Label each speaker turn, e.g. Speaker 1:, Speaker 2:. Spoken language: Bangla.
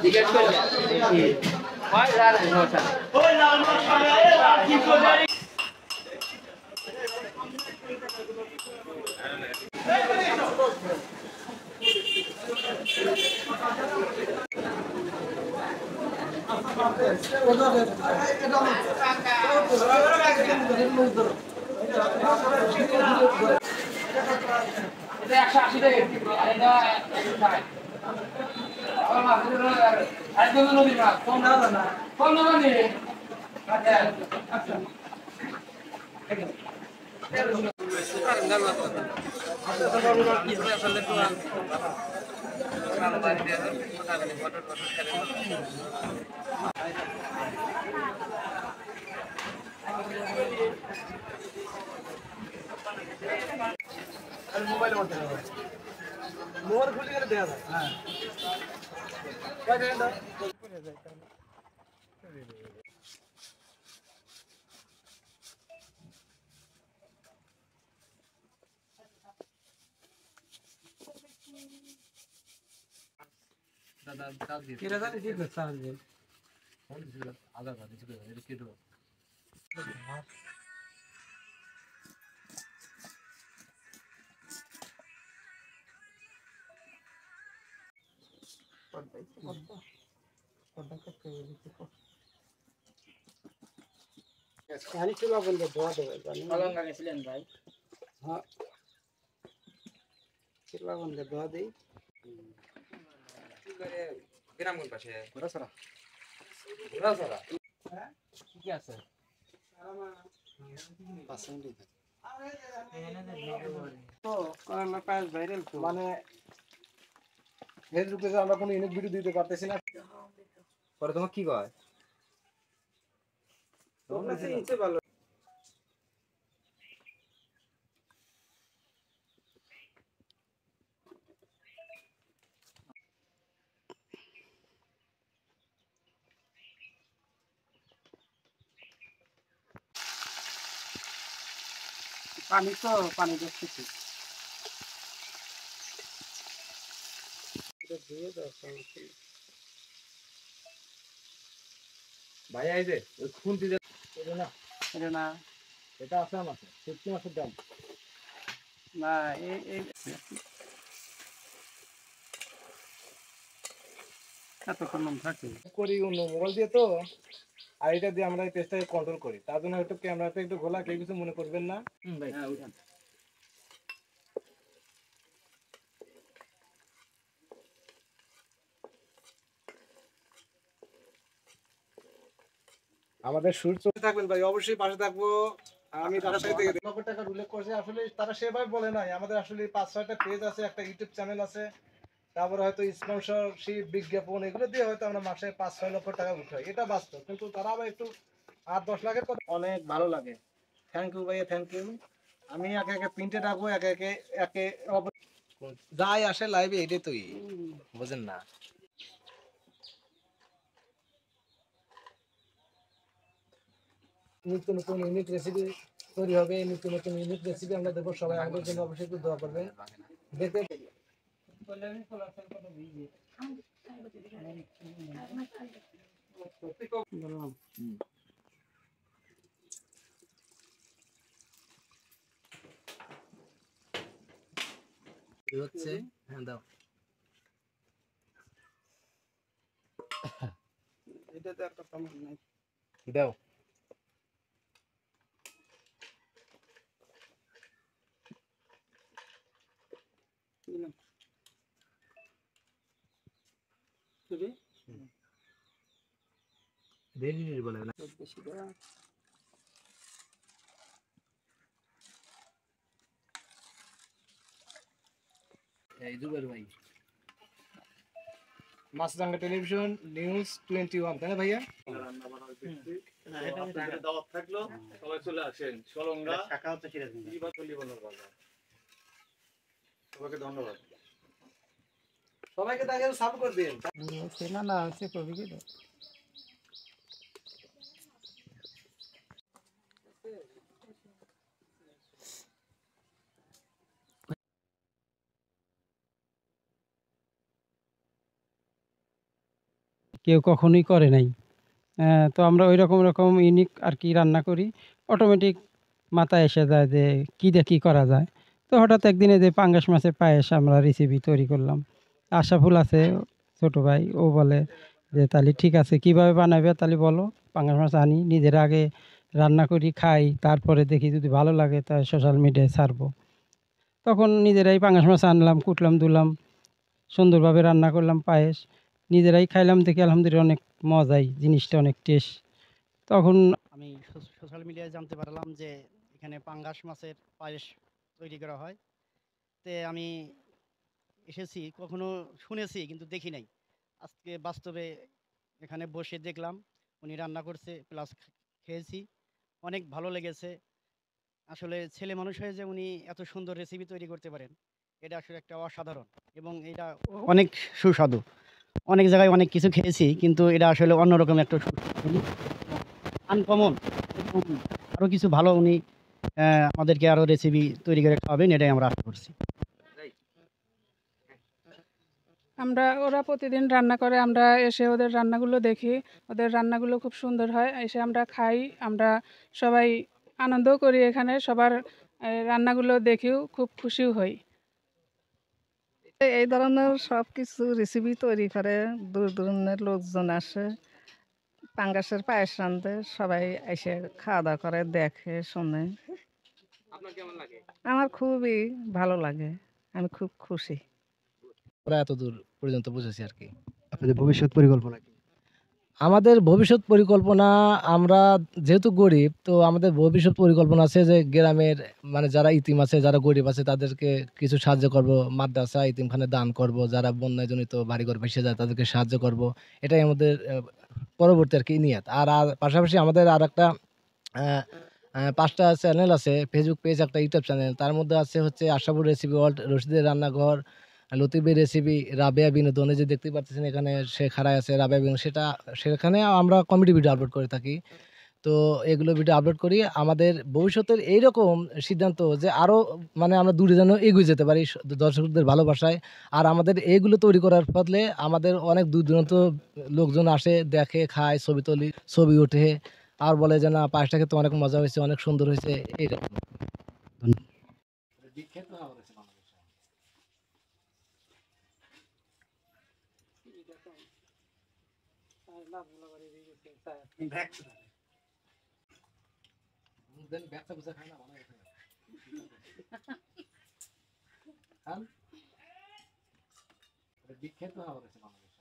Speaker 1: জিজ্ঞেস করলে হয় রাত সমস্যা ওই লাল মাছ কি করে এটা 180 টাকা আর এটা 160 আজকে নদী মাছ কম দাম না কম দাম নেই আচ্ছা আচ্ছা সুপার দাম আছে আচ্ছা তো বড় কি হবে আসলে তো ভালো বাড়ি দিয়ে মোটামুটি বটর বটর খেলে আর মোবাইলে মধ্যে মোর খুলে গেলে দেখা যায় হ্যাঁ কয় টাকা দাও করে যায় তাহলে দাদা দাও দিয়ে এরা জানি ঠিক আছে স্যার বল ফোন দিছিল আধা ঘন্টা দিছিল এটা কি দেব পানি চুলা বন্ধ ধোয়া দেবে অলঙ্গা গেছিলেন ভাই হ্যাঁ চুলা বন্ধ ধোয়া দেই গ্রামগঞ্জ পাশে ঘোড়াছড়া ঘোড়াছড়া হ্যাঁ কি আছে তো করোনা পাস ভাইরাল তো মানে ফেসবুকে যে আমরা কোনো ইউনিক ভিডিও দিতে পারতেছি না পরে তোমার কি কয় তোমরা সেই নিচে ভালো পানি তো পানি দেখতেছি এটা দিয়ে দাও ভাই এই যে খুন্তি দে এটা না এটা আছে আমার সত্যি মাছের দাম না এই এতক্ষণ নাম থাকে করি অন্য মোবাইল দিয়ে তো আর এটা দিয়ে আমরা এই পেজটাকে কন্ট্রোল করি তার জন্য হয়তো ক্যামেরাতে একটু ঘোলা কেউ কিছু মনে করবেন না ভাই হ্যাঁ উঠান আমাদের সুর চলতে থাকবেন ভাই অবশ্যই পাশে থাকবো আমি তার সাথে থেকে 90 টাকা উল্লেখ করছি আসলে তারা সেভাবে বলে নাই আমাদের আসলে 5-6টা পেজ আছে একটা ইউটিউব চ্যানেল আছে তারপরে হয়তো স্পন্সরশিপ বিজ্ঞাপন এগুলো দিয়ে হয়তো আমরা মাসে 5-6 লক্ষ টাকা উঠাই এটা বাস্তব কিন্তু তারা আবার একটু 8-10 লাখের কথা অনেক ভালো লাগে থ্যাংক ইউ ভাইয়া থ্যাংক ইউ আমি একে একে প্রিন্টে রাখবো একে একে একে যাই আসে লাইভে এটাই তুই বুঝেন না নিত্য নতুন ইউনিক রেসিপি তৈরি হবে নিত্য নতুন ইউনিক রেসিপি আমরা দেবো সবাই আমাদের জন্য অবশ্যই একটু দোয়া করবেন দেখতে হচ্ছে হ্যাঁ দাও এটাতে একটা কমেন্ট নাই দাও দেরি বলে না বেশি দেওয়া এই দুবার ভাই মাছরাঙ্গা টেলিভিশন নিউজ 21 তাই না ভাইয়া রান্না বান্না দেখছি আপনাদের দাওয়াত থাকলো সবাই চলে আসেন সলঙ্গা টাকা হচ্ছে সিরাজগঞ্জ ইবাতলি বলার বাজার সবাইকে ধন্যবাদ সবাইকে তাকে সাপোর্ট করে দিন সেনা না আছে কবি কি
Speaker 2: কেউ কখনোই করে নাই। তো আমরা ওই রকম ইউনিক আর কি রান্না করি। অটোমেটিক মাথায় এসে যায় যে কী দিয়ে কী করা যায়। তো হঠাৎ একদিন এই যে পাঙ্গাস মাছের পায়েস আমরা রেসিপি তৈরি করলাম। আশরাফুল আছে ছোট ভাই, ও বলে যে, "তাহলে ঠিক আছে কিভাবে বানাবে তাহলে বলো?" পাঙ্গাস মাছ আনি, নিজেরা আগে রান্না করি, খাই, তারপরে দেখি যদি ভালো লাগে তাহলে সোশ্যাল মিডিয়ায় ছাড়বো। তখন নিজেরাই পাঙ্গাস মাছ আনলাম, কুটলাম, ধুলাম, সুন্দরভাবে রান্না করলাম পায়েস। নিজেরাই খাইলাম দেখি আলহামদুলিল্লাহ অনেক মজাই, জিনিসটা অনেক টেস্ট। তখন
Speaker 3: আমি সোশ্যাল মিডিয়ায় জানতে পারলাম যে এখানে পাঙ্গাস মাছের পায়েস তৈরি করা হয়। তে আমি এসেছি, কখনো শুনেছি কিন্তু দেখি নাই। আজকে বাস্তবে এখানে বসে দেখলাম উনি রান্না করছে, প্লাস খেয়েছি। অনেক ভালো লেগেছে। আসলে ছেলে মানুষ হয়ে যে উনি এত সুন্দর রেসিপি তৈরি করতে পারেন, এটা আসলে একটা অসাধারণ, এবং এটা অনেক সুস্বাদু। অনেক জায়গায় অনেক কিছু খেয়েছি কিন্তু এটা আসলে অন্যরকম একটা সুস্বাদু, আনকমন। আরো কিছু ভালো উনি আমাদেরকে আরো রেসিপি তৈরি করে খাওয়াবেন, এটাই আমরা আশা করছি।
Speaker 4: ওরা প্রতিদিন রান্না করে, আমরা এসে ওদের রান্নাগুলো দেখি। ওদের রান্নাগুলো খুব সুন্দর হয়। এসে আমরা খাই। আমরা সবাই আনন্দও করি এখানে। সবার রান্নাগুলো দেখেও খুব খুশিও হই।
Speaker 5: এই ধরনের সবকিছু রেসিপি তৈরি করে, দূর দূরান্তের লোকজন আসে পাঙ্গাসের পায়েস রাঁধতে, সবাই এসে খাওয়া দাওয়া করে, দেখে, শোনে। আমার খুবই ভালো লাগে, আমি খুব খুশি।
Speaker 6: আমরা এতদূর পর্যন্ত বুঝেছি আরকি।
Speaker 7: আপনাদের ভবিষ্যৎ পরিকল্পনা কি?
Speaker 6: আমাদের ভবিষ্যৎ পরিকল্পনা, আমরা যেহেতু গরিব, তো আমাদের ভবিষ্যৎ পরিকল্পনা আছে যে গ্রামের মানে যারা ইতিম আছে, যারা গরিব আছে তাদেরকে কিছু সাহায্য করব। মাদ্রাসা, ইতিমখানায় দান করব। যারা বন্যাজনিত বাড়িঘর ভেসে যায় তাদেরকে সাহায্য করব। এটাই আমাদের পরবর্তী আরকি নিয়াত। আর পাশাপাশি আমাদের আরেকটা আ আ ৫ টা চ্যানেল আছে। ফেসবুক পেজ, একটা ইউটিউব চ্যানেল। তার মধ্যে আছে হচ্ছে আশরাফুল রেসিপি ওয়ার্ল্ড, রশিদের রান্নাঘর, লতিফের রেসিপি, রাবেয়া বিনোদন। এই যে দেখতে পাচ্ছেন এখানে সে খাড়ায় আছে রাবেয়া বিনোদন, সেখানে আমরা কমেডি ভিডিও আপলোড করে থাকি। তো এগুলো ভিডিও আপলোড করি। আমাদের ভবিষ্যতের এইরকম সিদ্ধান্ত যে আরো মানে আমরা দূরে যেন এগিয়ে যেতে পারি দর্শকদের ভালোবাসায়। আর আমাদের এগুলো তৈরি করার ফলে আমাদের অনেক দূর দূরান্ত লোকজন আসে, দেখে, খায়, ছবি তুলি, ছবি ওঠে। আর বলে যে, "না, পায়েসটা খেতে অনেক মজা হয়েছে, অনেক সুন্দর হয়েছে।" এইরকম। বিখ্যাত হওয়া গেছে বাংলাদেশে।